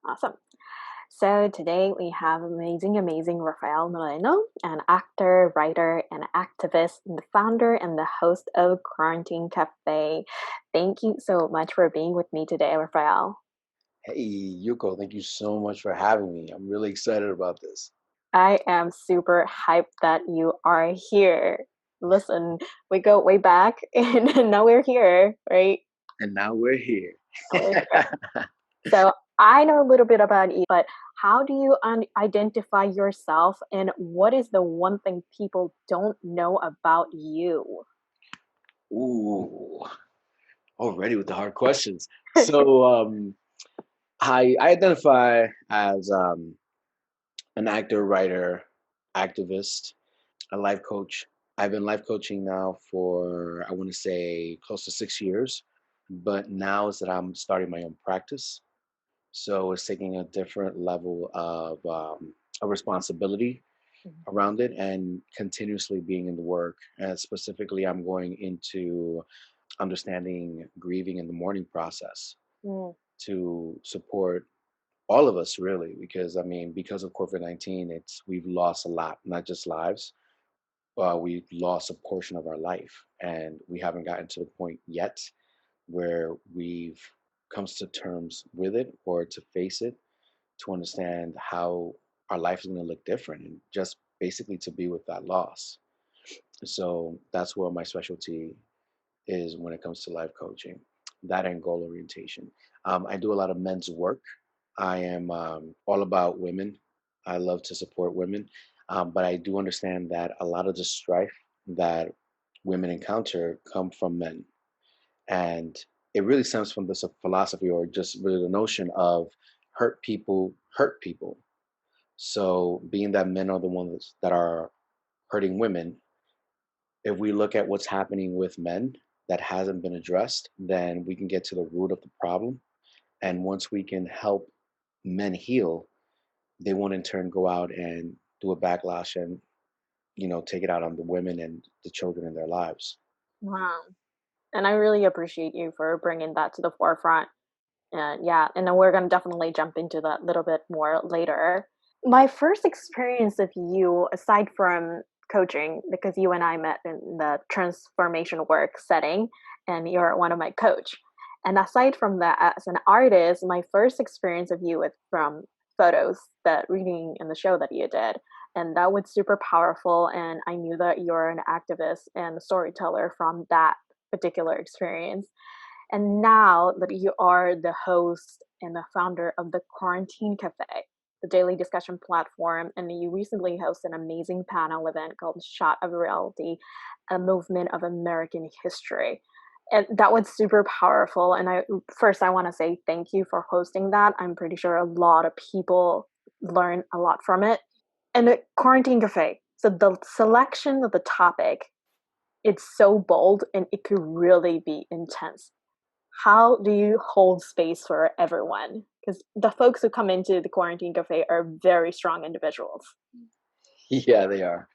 Awesome. So today we have amazing Rafael Moreno, an actor, writer, and activist, and the founder and the host of Quarantine Cafe. Thank you so much for being with me today, Rafael. Hey, Yuko, thank you so much for having me. I'm really excited about this. I am super hyped that you are here. Listen, we go way back and now we're here, right? And now we're here. Now we're here. So I know a little bit about you, but how do you identify yourself and what is the one thing people don't know about you? Ooh, already with the hard questions. So I identify as an actor, writer, activist, a life coach. I've been life coaching now for, I want to say, close to 6 years. But now is that I'm starting my own practice. So it's taking a different level of responsibility around it and continuously being in the work. And specifically, I'm going into understanding grieving in the mourning process Mm, to support all of us really, because I mean, because of COVID-19, we've lost a lot, not just lives. We've lost a portion of our life, and we haven't gotten to the point yet where we've come to terms with it or to face it, to understand how our life is going to look different, and just basically to be with that loss. So that's where my specialty is when it comes to life coaching, that and goal orientation. I do a lot of men's work. I am all about women. I love to support women, but I do understand that a lot of the strife that women encounter come from men, and it really stems from this philosophy, or just really the notion of hurt people. So, being that men are the ones that are hurting women, if we look at what's happening with men that hasn't been addressed, then we can get to the root of the problem. And once we can help men heal, they won't in turn go out and do a backlash and, take it out on the women and the children in their lives. wow. And I really appreciate you for bringing that to the forefront. And yeah, and then we're going to definitely jump into that a little bit more later. My first experience of you, aside from coaching, because you and I met in the transformation work setting, and you're one of my coach. And aside from that, as an artist, my first experience of you was from photos, that reading in the show that you did. And that was super powerful. And I knew that you're an activist and a storyteller from that particular experience. And now that you are the host and the founder of the Quarantine Cafe, the daily discussion platform, and you recently hosted an amazing panel event called Shot of Reality, a movement of American history. And that was super powerful. And I want to say thank you for hosting that. I'm pretty sure a lot of people learn a lot from it. And the Quarantine Cafe. So the selection of the topic, it's so bold and it could really be intense. How do you hold space for everyone? Because the folks who come into the Quarantine Cafe are very strong individuals. Yeah, they are.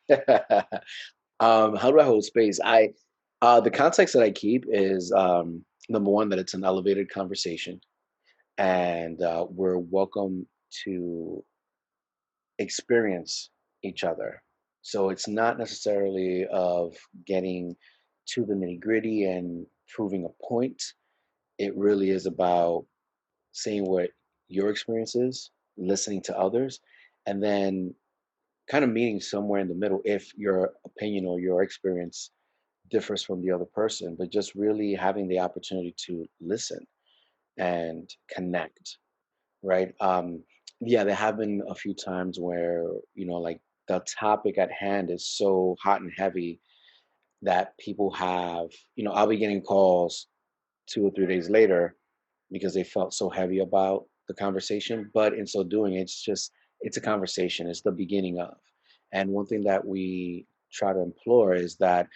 How do I hold space? The context that I keep is number one, that it's an elevated conversation, and we're welcome to experience each other. So it's not necessarily of getting to the nitty gritty and proving a point. It really is about seeing what your experience is, listening to others, and then kind of meeting somewhere in the middle if your opinion or your experience differs from the other person, but just really having the opportunity to listen and connect, right? Yeah, there have been a few times where, like the topic at hand is so hot and heavy that people have, I'll be getting calls 2 or 3 days later because they felt so heavy about the conversation. But in so doing, it's a conversation, it's the beginning of. And one thing that we try to implore is that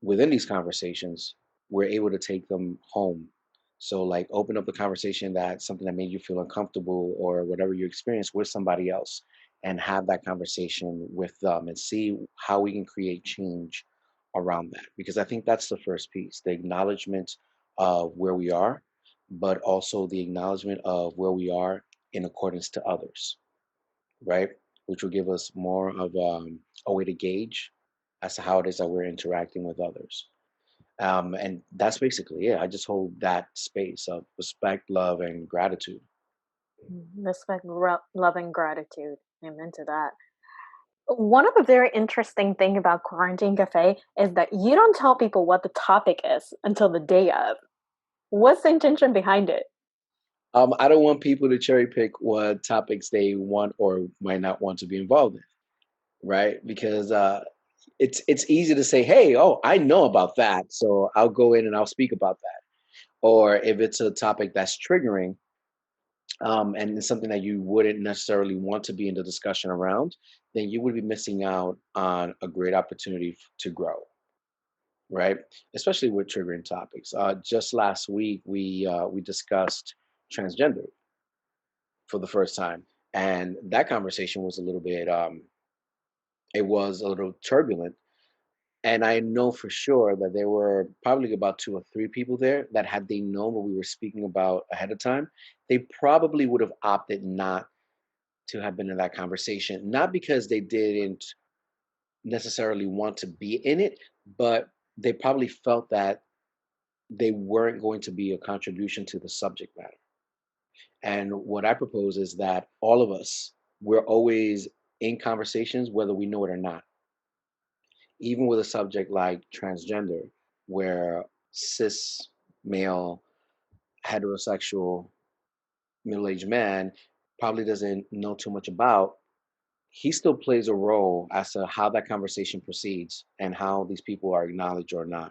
within these conversations, we're able to take them home. So, like, open up the conversation, that something that made you feel uncomfortable or whatever you experienced, with somebody else, and have that conversation with them and see how we can create change around that. Because I think that's the first piece, the acknowledgement of where we are, but also the acknowledgement of where we are in accordance to others, right? Which will give us more of a way to gauge as to how it is that we're interacting with others. And that's basically it. I just hold that space of respect, love, and gratitude. Respect, love, and gratitude. Amen to that. One of the very interesting thing about Quarantine Cafe is that you don't tell people what the topic is until the day of. What's the intention behind it? I don't want people to cherry pick what topics they want or might not want to be involved in, right? Because it's easy to say, "Hey, oh, I know about that, so I'll go in and I'll speak about that." Or if it's a topic that's triggering, and it's something that you wouldn't necessarily want to be in the discussion around, then you would be missing out on a great opportunity to grow, right? Especially with triggering topics. Just last week, we discussed transgender for the first time, and that conversation was a little bit it was a little turbulent. And I know for sure that there were probably about two or three people there that, had they known what we were speaking about ahead of time, they probably would have opted not to have been in that conversation. Not because they didn't necessarily want to be in it, but they probably felt that they weren't going to be a contribution to the subject matter. And what I propose is that all of us, we're always in conversations, whether we know it or not. Even with a subject like transgender, where cis male, heterosexual, middle aged man probably doesn't know too much about, he still plays a role as to how that conversation proceeds and how these people are acknowledged or not,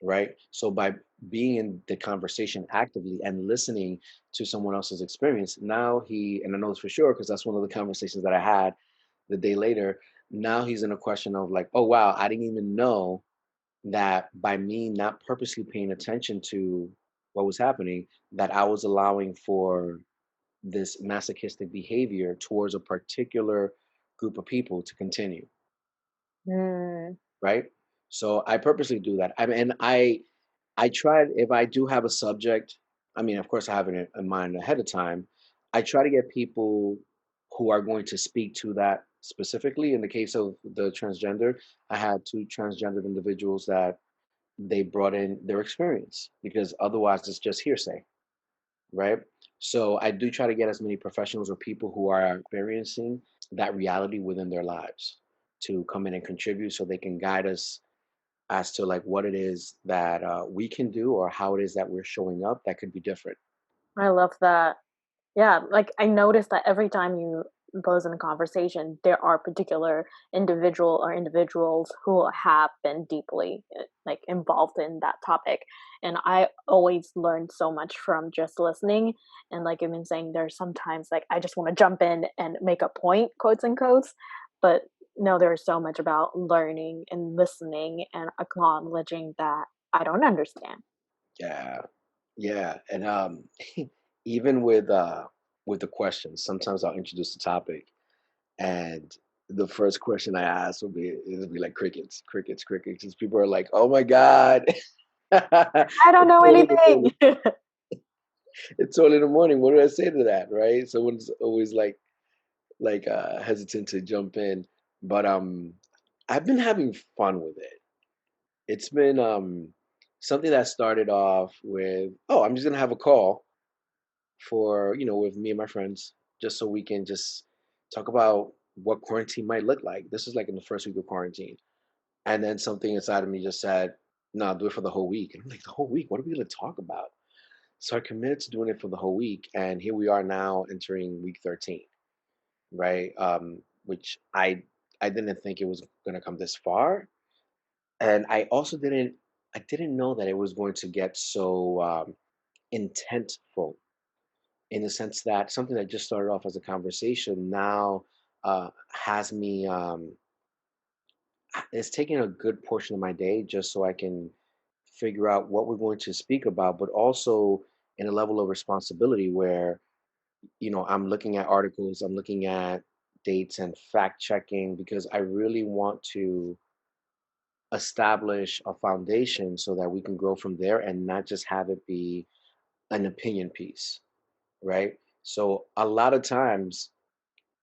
right? So by being in the conversation actively and listening to someone else's experience, now he, and I know this for sure because that's one of the conversations that I had the day later. Now he's in a question of like, oh wow, I didn't even know that by me not purposely paying attention to what was happening, that I was allowing for this masochistic behavior towards a particular group of people to continue, Mm, right? So I purposely do that. I mean, and I tried, if I do have a subject, I mean, of course, I have it in mind ahead of time. I try to get people who are going to speak to that specifically. In the case of the transgender, I had two transgendered individuals that they brought in their experience, because otherwise it's just hearsay, right? So I do try to get as many professionals or people who are experiencing that reality within their lives to come in and contribute so they can guide us as to like what it is that we can do or how it is that we're showing up that could be different. I love that. Yeah, like I noticed that every time you pose in a conversation, there are particular individual or individuals who have been deeply like involved in that topic. And I always learn so much from just listening. And like I've been saying, there's sometimes like I just want to jump in and make a point, quotes and quotes. But no, there's so much about learning and listening and acknowledging that I don't understand. Yeah, yeah, and even with the questions, sometimes I'll introduce the topic, and the first question I ask will be like crickets, crickets, crickets, because people are like, "Oh my god." I don't It's know early in the morning. anything. It's early in the morning. What do I say to that, right? Someone's always like hesitant to jump in, but I've been having fun with it. It's been something that started off with, oh, I'm just gonna have a call for, with me and my friends, just so we can just talk about what quarantine might look like. This is like in the first week of quarantine, and then something inside of me just said, no, do it for the whole week. And I'm like, the whole week, what are we gonna talk about? So I committed to doing it for the whole week, and here we are now entering week 13, right? Which I didn't think it was gonna come this far, and I didn't know that it was going to get so intentful, in the sense that something that just started off as a conversation now has me. It's taking a good portion of my day just so I can figure out what we're going to speak about, but also in a level of responsibility where I'm looking at articles, I'm looking at dates and fact checking, because I really want to establish a foundation so that we can grow from there and not just have it be an opinion piece, right? So a lot of times,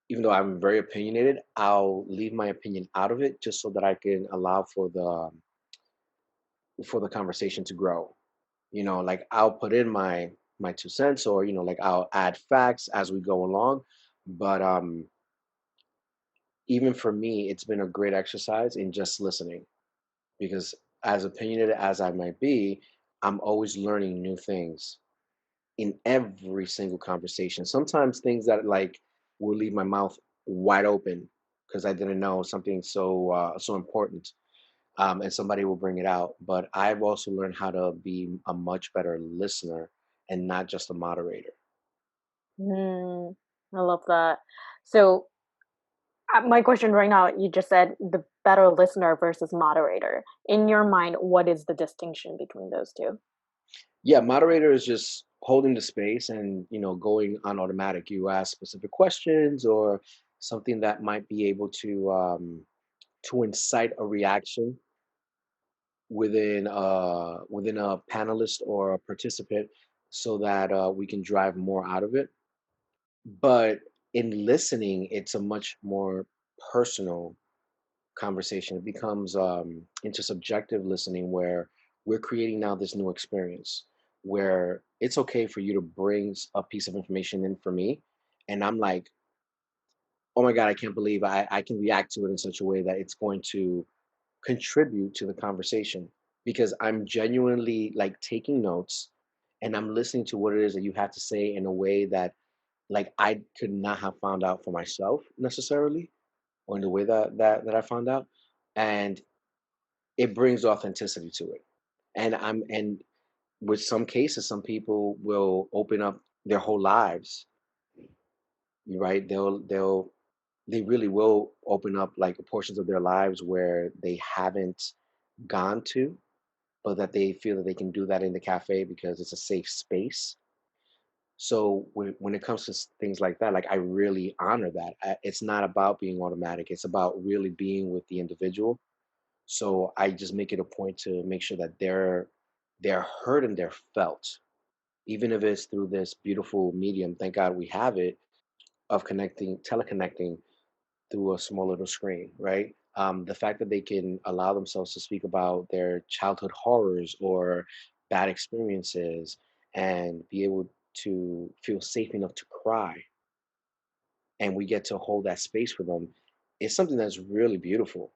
even though I'm very opinionated, I'll leave my opinion out of it just so that I can allow for the conversation to grow. Like I'll put in my 2 cents, or like I'll add facts as we go along. But even for me, it's been a great exercise in just listening, because as opinionated as I might be, I'm always learning new things in every single conversation. Sometimes things that like will leave my mouth wide open because I didn't know something so important, and somebody will bring it out. But I've also learned how to be a much better listener and not just a moderator. Mm, I love that. So, my question right now, you just said the better listener versus moderator. In your mind, what is the distinction between those 2? Yeah, moderator is just holding the space and going on automatic. You ask specific questions or something that might be able to incite a reaction within a panelist or a participant, so that we can drive more out of it. But in listening, it's a much more personal conversation. It becomes intersubjective listening, where we're creating now this new experience where it's okay for you to bring a piece of information in for me, and I'm like, oh my god, I can't believe I can react to it in such a way that it's going to contribute to the conversation, because I'm genuinely like taking notes and I'm listening to what it is that you have to say in a way that like I could not have found out for myself necessarily, or in the way that I found out. And it brings authenticity to it. And with some cases, some people will open up their whole lives, right? They really will open up like portions of their lives where they haven't gone to, but that they feel that they can do that in the cafe because it's a safe space. So when it comes to things like that, like I really honor that. It's not about being automatic. It's about really being with the individual. So I just make it a point to make sure that they're heard and they're felt, even if it's through this beautiful medium. Thank God we have it, of connecting, teleconnecting through a small little screen, right? The fact that they can allow themselves to speak about their childhood horrors or bad experiences and be able to feel safe enough to cry, and we get to hold that space for them, is something that's really beautiful.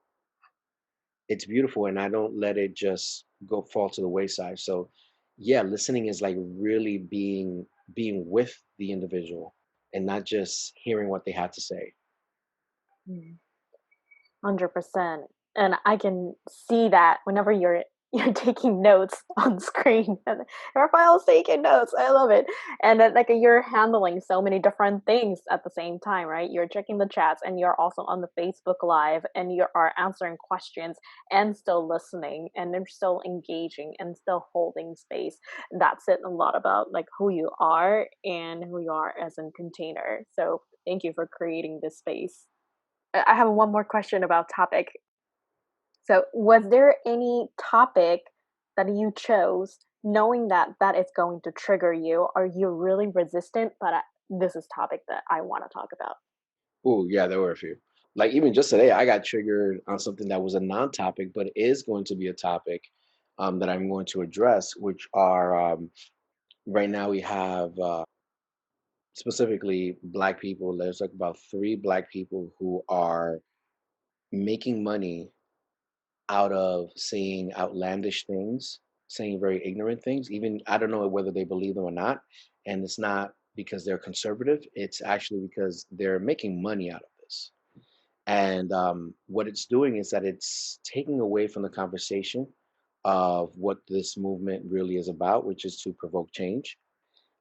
It's beautiful, and I don't let it just go fall to the wayside. So yeah, listening is like really being with the individual and not just hearing what they had to say. 100%. And I can see that whenever you're taking notes on screen. And Rafael's taking notes. I love it. And then like you're handling so many different things at the same time, right? You're checking the chats and you're also on the Facebook Live and you are answering questions and still listening and they're still engaging and still holding space. That's it a lot about like who you are and who you are as a container. So thank you for creating this space. I have one more question about topic. So, was there any topic that you chose knowing that that is going to trigger you? Are you really resistant? But this is topic that I want to talk about. Oh yeah, there were a few. Like even just today, I got triggered on something that was a non-topic, but is going to be a topic that I'm going to address, which are right now we have specifically Black people. There's like about 3 Black people who are making money out of saying outlandish things, saying very ignorant things. Even I don't know whether they believe them or not. And it's not because they're conservative, it's actually because they're making money out of this. And what it's doing is that it's taking away from the conversation of what this movement really is about, which is to provoke change.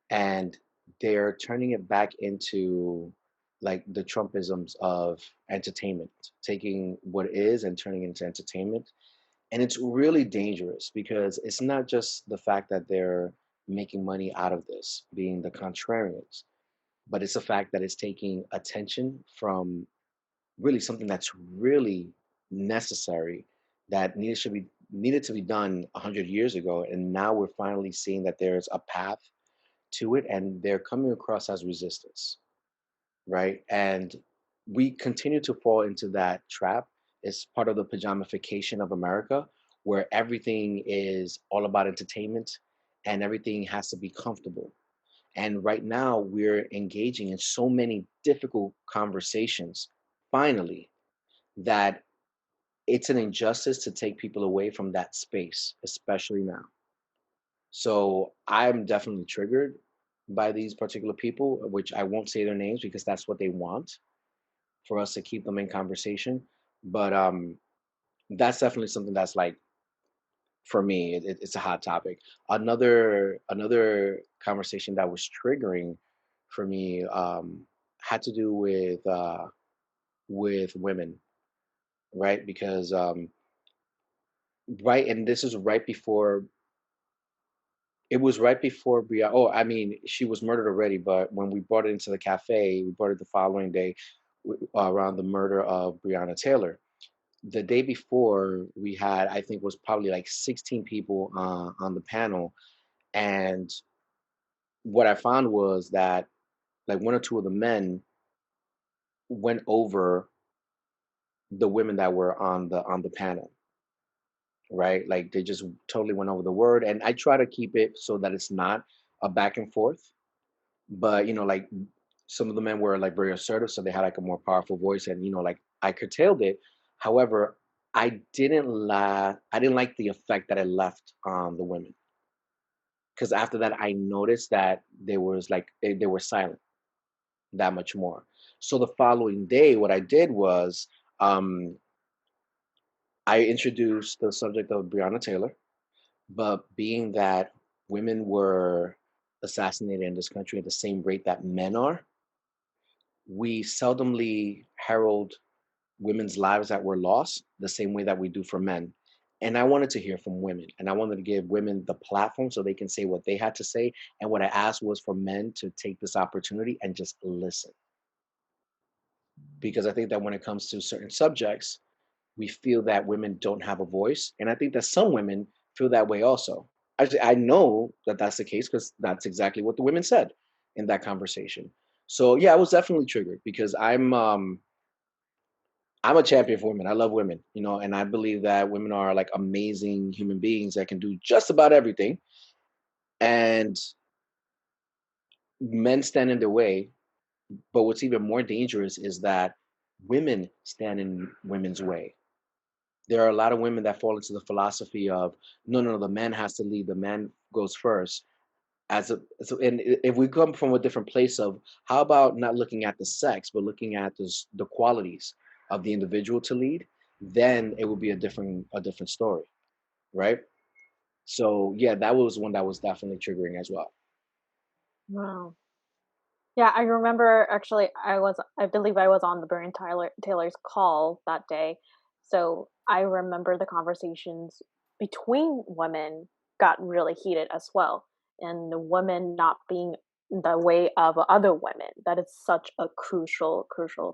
And they're turning it back into like the Trumpisms of entertainment, taking what is and turning it into entertainment. And it's really dangerous because it's not just the fact that they're making money out of this, being the contrarians, but it's the fact that it's taking attention from really something that's really necessary, that needed to be done 100 years ago, and now we're finally seeing that there's a path to it, and they're coming across as resistance, right? And we continue to fall into that trap. It's part of the pajamification of America, where everything is all about entertainment and everything has to be comfortable. And right now, we're engaging in so many difficult conversations, finally, that it's an injustice to take people away from that space, especially now. So I'm definitely triggered by these particular people, which I won't say their names because that's what they want for us to keep them in conversation. But that's definitely something that's like for me, it's a hot topic. Another conversation that was triggering for me had to do with women, right? Because right, and this is right before it was right before Bria. Oh, I mean, she was murdered already, but when we brought it into the cafe, we brought it the following day around the murder of Breonna Taylor. The day before, we had, I think, was probably like 16 people on the panel, and what I found was that like one or two of the men went over the women that were on the panel, right? Like they just totally went over the word, and I try to keep it so that it's not a back and forth. But like some of the men were like very assertive, so they had like a more powerful voice, and like I curtailed it. However, I didn't like the effect that it left on the women, because after that I noticed that there was like they were silent that much more. So the following day, what I did was um, I introduced the subject of Breonna Taylor, but being that women were assassinated in this country at the same rate that men are, we seldomly herald women's lives that were lost the same way that we do for men. And I wanted to hear from women, and I wanted to give women the platform so they can say what they had to say. And what I asked was for men to take this opportunity and just listen. Because I think that when it comes to certain subjects, we feel that women don't have a voice. And I think that some women feel that way also. I know that that's the case because that's exactly what the women said in that conversation. So yeah, I was definitely triggered because I'm a champion for women. I love women, and I believe that women are like amazing human beings that can do just about everything. And men stand in their way. But what's even more dangerous is that women stand in women's way. There are a lot of women that fall into the philosophy of no, no, no, the man has to lead, the man goes first. And if we come from a different place of how about not looking at the sex, but looking at the qualities of the individual to lead, then it would be a different story, right? So yeah, that was one that was definitely triggering as well. Wow. Yeah, I remember actually I believe I was on the Taylor's call that day. So I remember the conversations between women got really heated as well. And the women not being the way of other women. That is such a crucial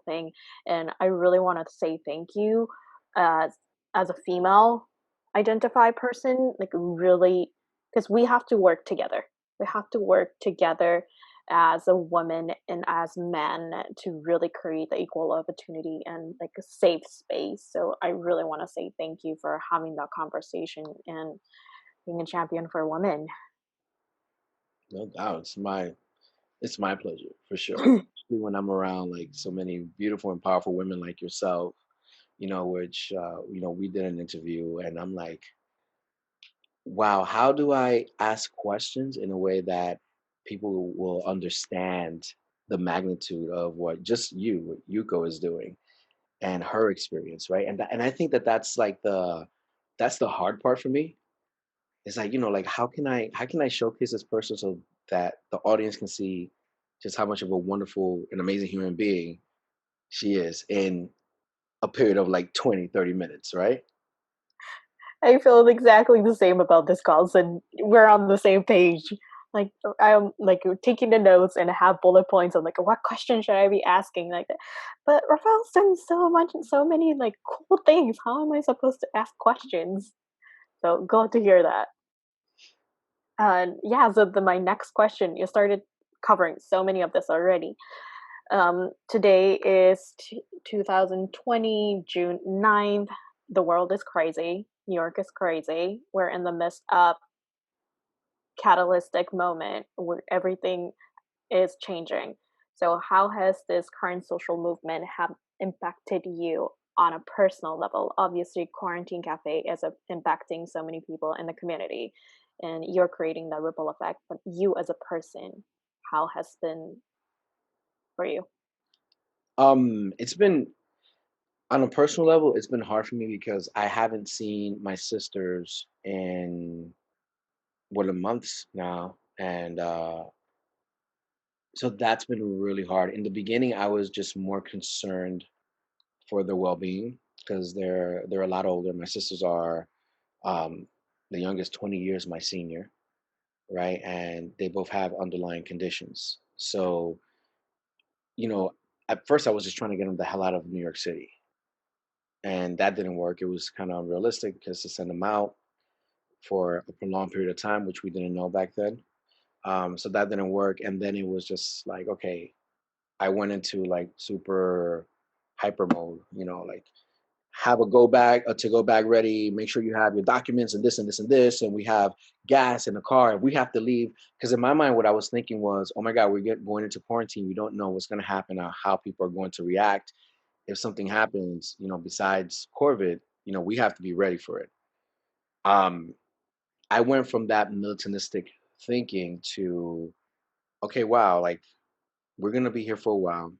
thing. And I really want to say thank you as as a female identified person, like really because we have to work together. We have to work together as a woman and as men to really create the equal opportunity and like a safe space. So I really want to say thank you for having that conversation and being a champion for women. No doubt, it's my pleasure for sure. Especially when I'm around like so many beautiful and powerful women like yourself, which we did an interview, and I'm like, wow, how do I ask questions in a way that people will understand the magnitude of what just what Yuko is doing and her experience, right? And I think that that's the hard part for me. It's like, like how can I showcase this person so that the audience can see just how much of a wonderful and amazing human being she is in a period of like 20, 30 minutes, right? I feel exactly the same about this calls and we're on the same page. Like I'm like taking the notes and have bullet points on like what question should I be asking like that. But Rafael's done so many like cool things. How am I supposed to ask questions? So glad to hear that. Yeah, so my next question, you started covering so many of this already. Today is 2020, June 9th. The world is crazy. New York is crazy. We're in the midst of catalytic moment where everything is changing. So how has this current social movement have impacted you on a personal level? Obviously, Quarantine Cafe is impacting so many people in the community, and you're creating that ripple effect. But you as a person, how has been for you? It's been on a personal level, it's been hard for me because I haven't seen my sisters in what, a months now, and so that's been really hard. In the beginning, I was just more concerned for their well-being because they're a lot older. My sisters are um, the youngest 20 years my senior, right? And they both have underlying conditions. So, you know, at first I was just trying to get them the hell out of New York City, and that didn't work. It was kind of unrealistic because to send them out for a prolonged period of time, which we didn't know back then. So that didn't work. And then it was just like, okay, I went into like super hyper mode, like have a go bag, a to go bag ready. Make sure you have your documents and this and this and this, and we have gas in the car. And we have to leave because in my mind, what I was thinking was, oh my god, going into quarantine. We don't know what's going to happen or how people are going to react if something happens. Besides COVID, we have to be ready for it. Um, I went from that militaristic thinking to, okay, wow, like we're going to be here for a while.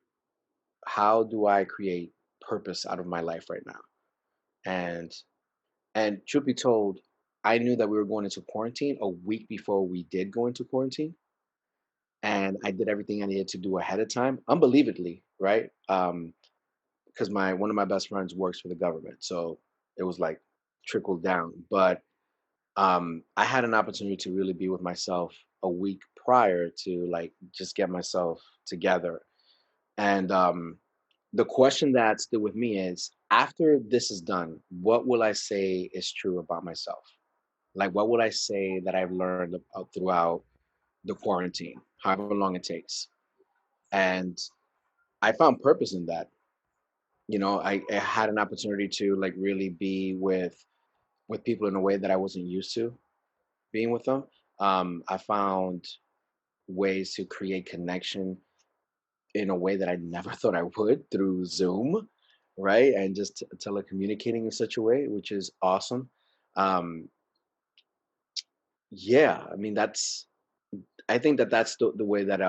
How do I create purpose out of my life right now? And truth be told, I knew that we were going into quarantine a week before we did go into quarantine, and I did everything I needed to do ahead of time, unbelievably, right? Because my one of my best friends works for the government, so it was like trickled down. But I had an opportunity to really be with myself a week prior to like just get myself together. And the question that stood with me is, after this is done, what will I say is true about myself? Like, what would I say that I've learned throughout the quarantine, however long it takes? And I found purpose in that. I had an opportunity to like really be with people in a way that I wasn't used to being with them. I found ways to create connection in a way that I never thought I would through Zoom, right? And just telecommunicating in such a way, which is awesome. Um, yeah, I mean I think that that's the way that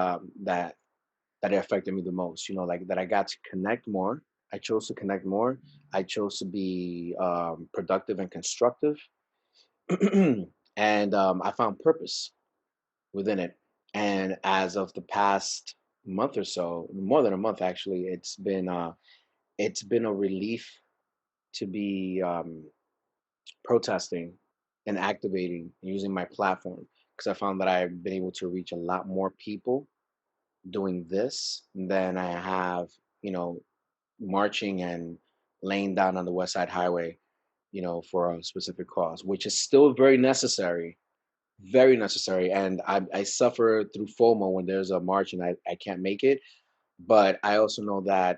it affected me the most. Like that I got to connect more. I chose to connect more. I chose to be productive and constructive, and I found purpose within it. And as of the past month or so, more than a month actually, it's been a relief to be protesting and activating using my platform because I found that I've been able to reach a lot more people doing this than I have, you know, marching and laying down on the West Side Highway, for a specific cause, which is still very necessary, very necessary. And I suffer through FOMO when there's a march and I can't make it. But I also know that,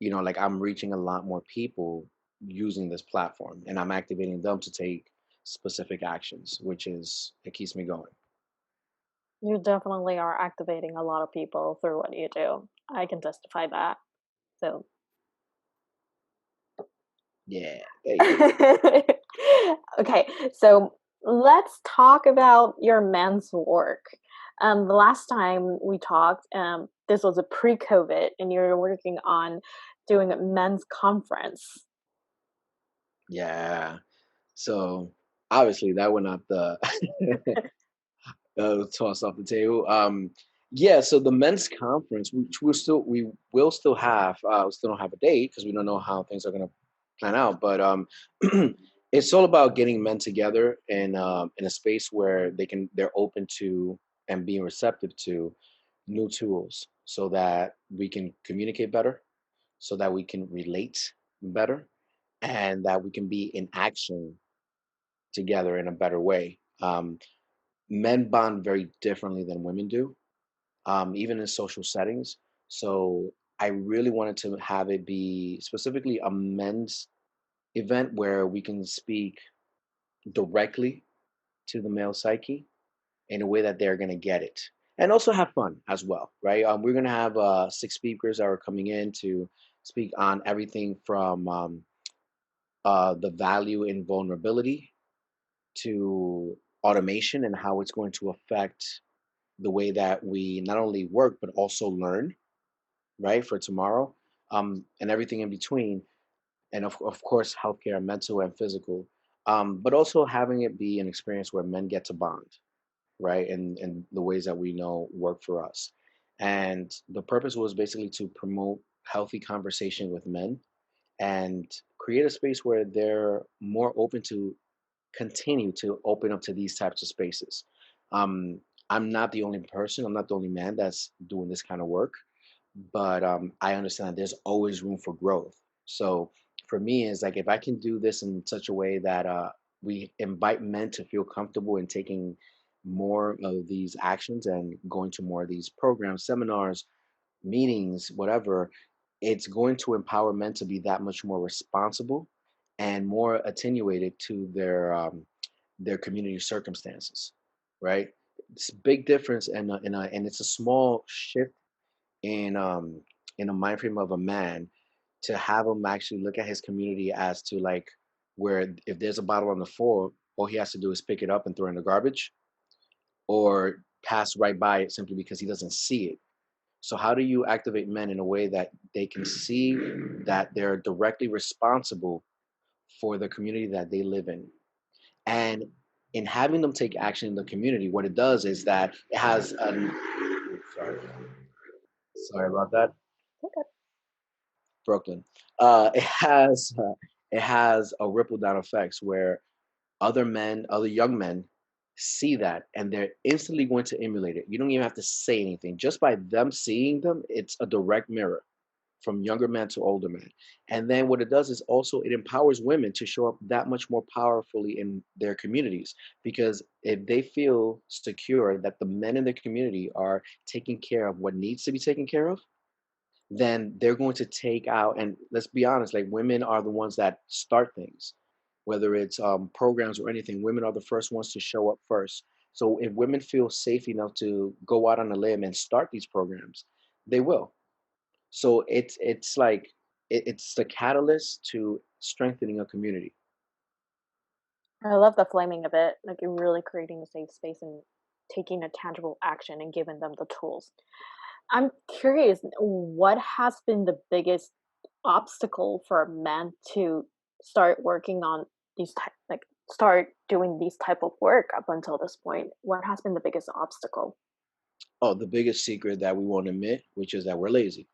like I'm reaching a lot more people using this platform and I'm activating them to take specific actions, which is, it keeps me going. You definitely are activating a lot of people through what you do. I can testify that. So Yeah, there you go. okay, so let's talk about your men's work. The last time we talked, this was a pre-COVID, and you're working on doing a men's conference. Yeah. So obviously that went out the tossed off the table. Yeah, so the men's conference, which we will still have, we still don't have a date because we don't know how things are going to plan out. But it's all about getting men together in a space where they're open to and being receptive to new tools, so that we can communicate better, so that we can relate better, and that we can be in action together in a better way. men bond very differently than women do, even in social settings. So I really wanted to have it be specifically a men's event where we can speak directly to the male psyche in a way that they're going to get it and also have fun as well, right? We're going to have six speakers that are coming in to speak on everything from the value in vulnerability to automation and how it's going to affect the way that we not only work but also learn, right, for tomorrow, and everything in between, and of course healthcare, mental and physical, but also having it be an experience where men get to bond, right? And the ways that we know work for us. And the purpose was basically to promote healthy conversation with men and create a space where they're more open to continue to open up to these types of spaces. Um, I'm not the only person, I'm not the only man that's doing this kind of work, but I understand there's always room for growth. So for me, is like if I can do this in such a way that we invite men to feel comfortable in taking more of these actions and going to more of these programs, seminars, meetings, whatever, it's going to empower men to be that much more responsible and more attenuated to their community circumstances, right? It's a big difference, and it's a small shift in a mind frame of a man to have him actually look at his community as to like where if there's a bottle on the floor, all he has to do is pick it up and throw it in the garbage or pass right by it simply because he doesn't see it. So how do you activate men in a way that they can see that they're directly responsible for the community that they live in? And in having them take action in the community, what it does is that it has an sorry, sorry about that. Okay. Brooklyn. It has a ripple down effects where other men, other young men, see that and they're instantly going to emulate it. You don't even have to say anything. Just by them seeing them, it's a direct mirror from younger men to older men. And then what it does is also it empowers women to show up that much more powerfully in their communities because if they feel secure that the men in their community are taking care of what needs to be taken care of, then they're going to take out, and let's be honest, like women are the ones that start things, whether it's programs or anything. Women are the first ones to show up first. So if women feel safe enough to go out on a limb and start these programs, they will. So it's like it's the catalyst to strengthening a community. I love the flaming of it, like, you're really creating a safe space and taking a tangible action and giving them the tools. I'm curious, what has been the biggest obstacle for a man to start working on these type like, start doing these type of work up until this point? What has been the biggest obstacle? Oh, the biggest secret that we won't admit, which is that we're lazy,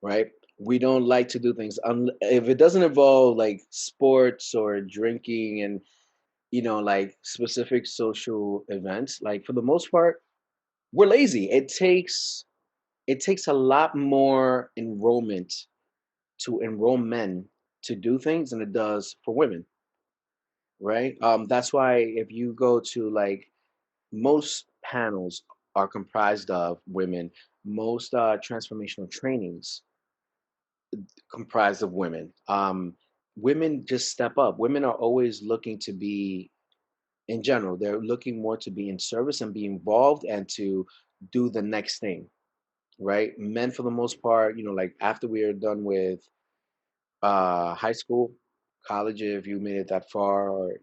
right? We don't like to do things if it doesn't involve like sports or drinking and like specific social events. Like for the most part, we're lazy. It takes a lot more enrollment to enroll men to do things than it does for women, right? That's why if you go to like most panels are comprised of women. Most transformational trainings comprised of women. Women just step up. Women are always looking to be, in general, they're looking more to be in service and be involved and to do the next thing, right? Men, for the most part, like after we are done with high school, college, if you made it that far or,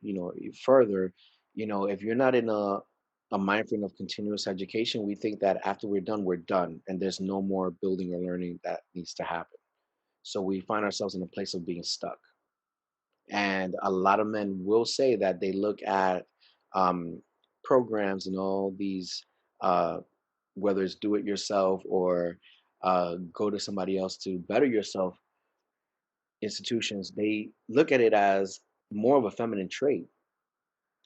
further, if you're not in a mind frame of continuous education, we think that after we're done and there's no more building or learning that needs to happen. So we find ourselves in a place of being stuck. And a lot of men will say that they look at um, programs and all these, uh, whether it's do it yourself or go to somebody else to better yourself institutions, they look at it as more of a feminine trait.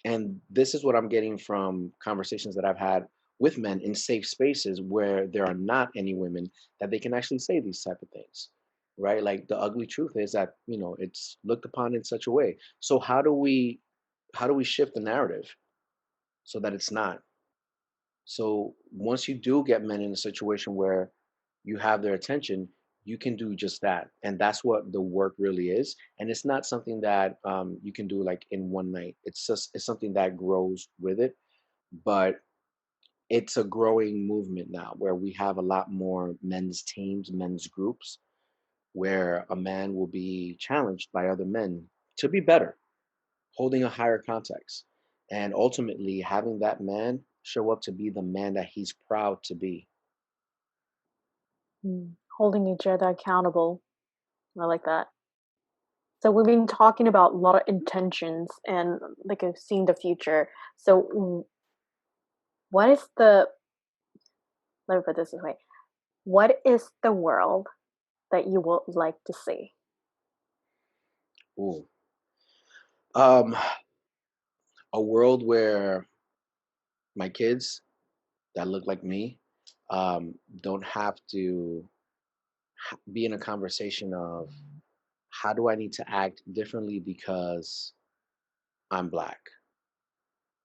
And this is what I'm getting from conversations that I've had with men in safe spaces where there are not any women that they can actually say these type of things. Right? Like the ugly truth is that, it's looked upon in such a way. So how do we shift the narrative? so that it's not. So once you do get men in a situation where you have their attention, you can do just that. And that's what the work really is. And it's not something that you can do like in one night. It's something that grows with it. But it's a growing movement now where we have a lot more men's teams, men's groups, where a man will be challenged by other men to be better, holding a higher context, and ultimately having that man show up to be the man that he's proud to be. Holding each other accountable. I like that. So we've been talking about a lot of intentions and like seeing the future. So what is the let me put this way. What is the world that you would like to see? Ooh. Um, a world where my kids that look like me don't have to be in a conversation of how do I need to act differently because I'm black?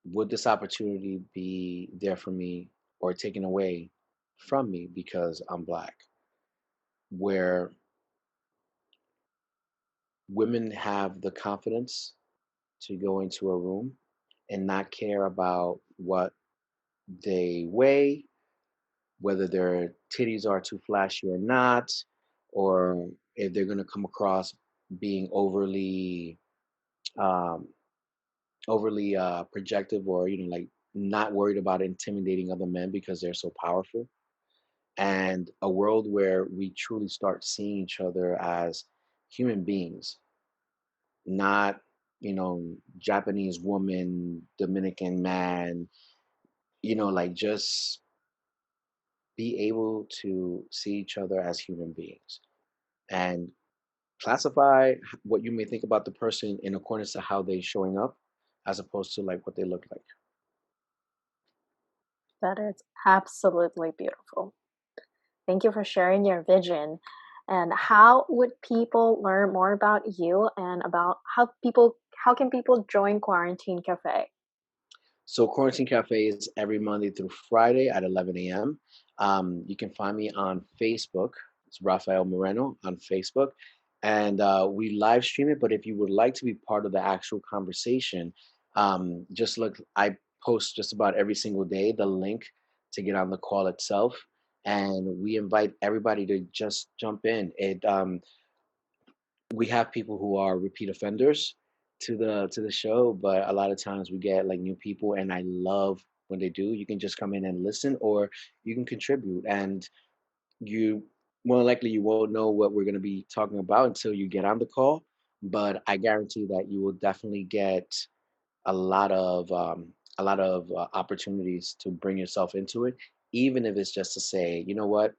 Would this opportunity be there for me or taken away from me because I'm black? Where women have the confidence to go into a room and not care about what they weigh, whether their titties are too flashy or not, or if they're going to come across being um, overly projective, or like not worried about intimidating other men because they're so powerful. And a world where we truly start seeing each other as human beings, not Japanese woman, Dominican man, like just be able to see each other as human beings and classify what you may think about the person in accordance to how they showing up as opposed to like what they look like. That is absolutely beautiful. Thank you for sharing your vision. And how would people learn more about you and about how can people join Quarantine Cafe? So Quarantine Cafe is every Monday through Friday at 11 a.m. You can find me on Facebook. It's Rafael Moreno on Facebook. And we live stream it. But if you would like to be part of the actual conversation, just look, I post just about every single day the link to get on the call itself. And we invite everybody to just jump in. We have people who are repeat offenders to the show, but a lot of times we get like new people, and I love when they do. You can just come in and listen, or you can contribute, and you more likely you won't know what we're going to be talking about until you get on the call. But I guarantee that you will definitely get a lot of opportunities to bring yourself into it, even if it's just to say, you know what,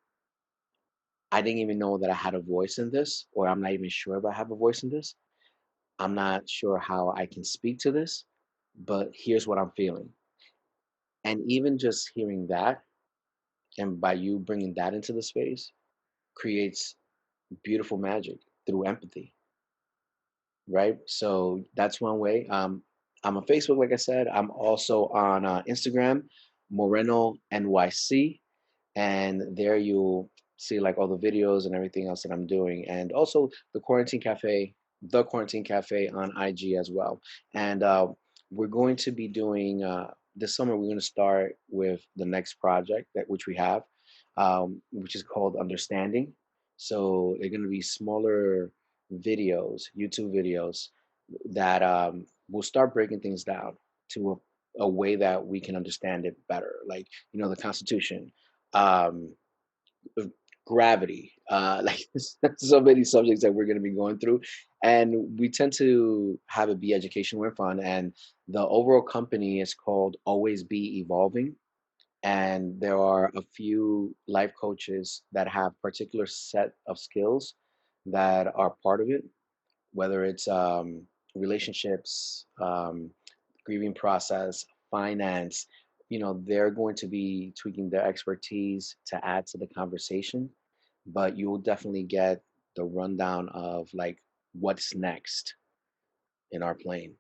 I didn't even know that I had a voice in this, or I'm not even sure if I have a voice in this. I'm not sure how I can speak to this, but here's what I'm feeling. And even just hearing that, and by you bringing that into the space, creates beautiful magic through empathy, right? So that's one way. I'm on Facebook, like I said. I'm also on Instagram, Moreno NYC, and there you'll see like all the videos and everything else that I'm doing, and also the Quarantine Cafe on IG as well. And we're going to be doing this summer. We're going to start with the next project that which we have, which is called Understanding. So they're going to be smaller videos, YouTube videos that will start breaking things down to a way that we can understand it better, like the Constitution, um, uh, gravity, like so many subjects that we're going to be going through, and we tend to have it be educational and fun. And the overall company is called Always Be Evolving, and there are a few life coaches that have particular set of skills that are part of it, whether it's relationships, grieving process, finance. They're going to be tweaking their expertise to add to the conversation, but you will definitely get the rundown of like what's next in our plane.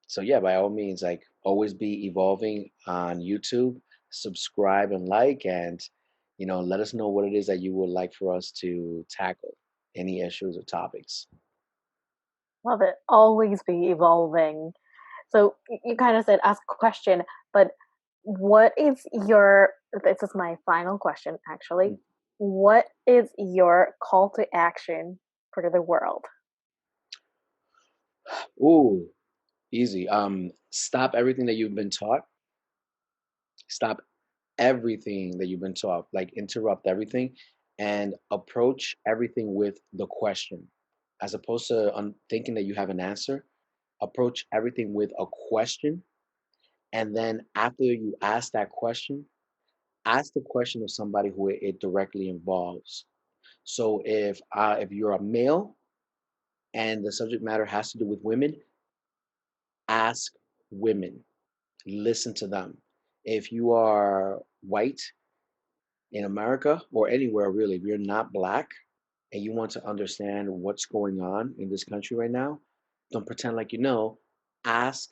So yeah, by all means, like always be evolving on YouTube. Subscribe and like, and let us know what it is that you would like for us to tackle, any issues or topics. Love it. Always be evolving. So you kind of said ask a question, but what is your, this is my final question actually. What is your call to action for the world? Ooh, easy. Stop everything that you've been taught. Stop everything that you've been taught. Like interrupt everything and approach everything with the question, as opposed to thinking that you have an answer. Approach everything with a question, and then after you ask that question, ask the question of somebody who it directly involves. So if you're a male and the subject matter has to do with women, ask women, listen to them. If you are white in America or anywhere really, if you're not black and you want to understand what's going on in this country right now, don't pretend like you know. Ask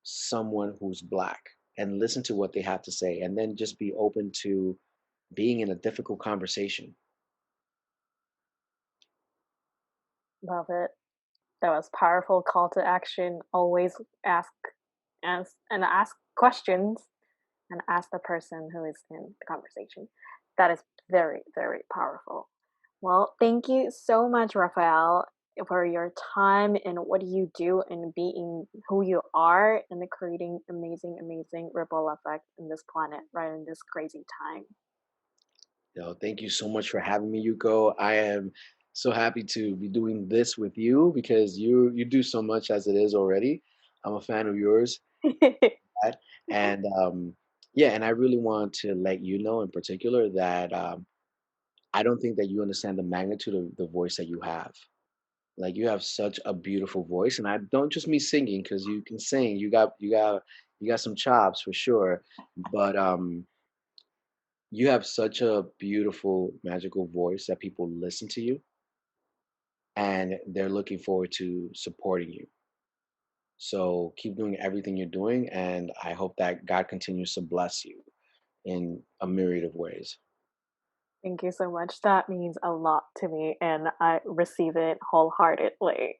someone who's black and listen to what they have to say, and then just be open to being in a difficult conversation. Love it. That was powerful call to action. Always ask, ask questions and ask the person who is in the conversation. That is very, very powerful. Well, thank you so much, Rafael, for your time and what you do and being who you are and creating amazing, amazing ripple effect in this planet right in this crazy time. Thank you so much for having me, Yuko. I am so happy to be doing this with you because you do so much as it is already. I'm a fan of yours, right? And yeah, and I really want to let you know in particular that I don't think that you understand the magnitude of the voice that you have. Like you have such a beautiful voice, and I don't just mean singing because you can sing. You got some chops for sure, but you have such a beautiful, magical voice that people listen to you and they're looking forward to supporting you. So keep doing everything you're doing, and I hope that God continues to bless you in a myriad of ways. Thank you so much. That means a lot to me, and I receive it wholeheartedly.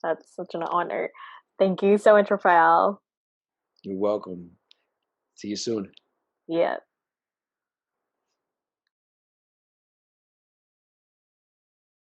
That's such an honor. Thank you so much, Rafael. You're welcome. See you soon. Yeah.